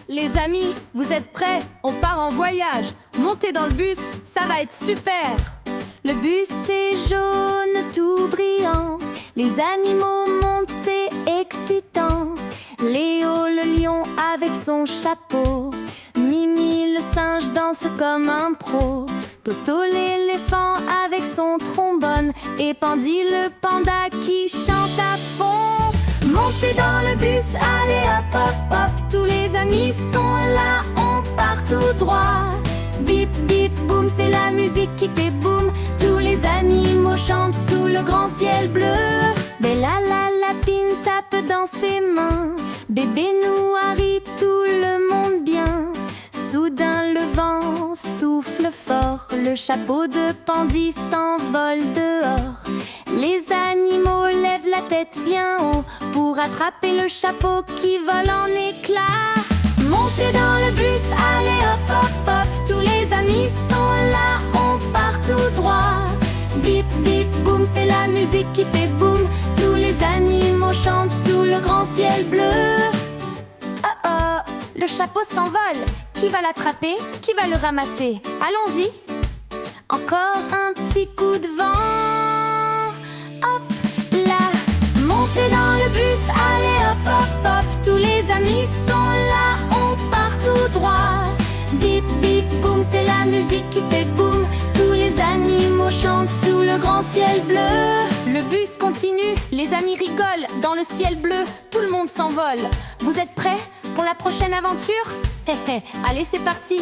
Les amis, vous êtes prêts? On part en voyage. Montez dans le bus, ça va être super. Le bus est jaune, tout brillant. Les animaux montent, c'est excitant. Léo le lion avec son chapeau. Mimi le singe danse comme un pro. Toto l'éléphant avec son trombone. Et Pandy le panda qui chante à fond. Montez dans le bus, allez hop hop hop. Tous les amis sont là, on part tout droit. Bip bip boum, c'est la musique qui fait boum. Tous les animaux chantent sous le grand ciel bleu. Bella la lapine tape dans ses mains. Bébé Noir rit tout le monde bien. Soudain le vent souffle fort. Le chapeau de Pandy s'envole dehors. Les animaux lèvent la tête bien haut pour attraper le chapeau qui vole en éclats. Montez dans le bus, allez hop hop hop. Tous les amis sont là, on part tout droit. Bip bip boum, c'est la musique qui fait boum. Tous les animaux chantent sous le grand ciel bleu. Oh oh, le chapeau s'envole. Qui va l'attraper? Qui va le ramasser? Allons-y. Encore un petit coup de vent. Hop là. Montez dans le bus, allez hop hop hop. Tous les amis sont là, on part tout droit. Bip bip boum, c'est la musique qui fait boum. Tous les animaux chantent sous le grand ciel bleu. Le bus continue, les amis rigolent. Dans le ciel bleu, tout le monde s'envole. Vous êtes prêts pour la prochaine aventure? Allez, c'est parti!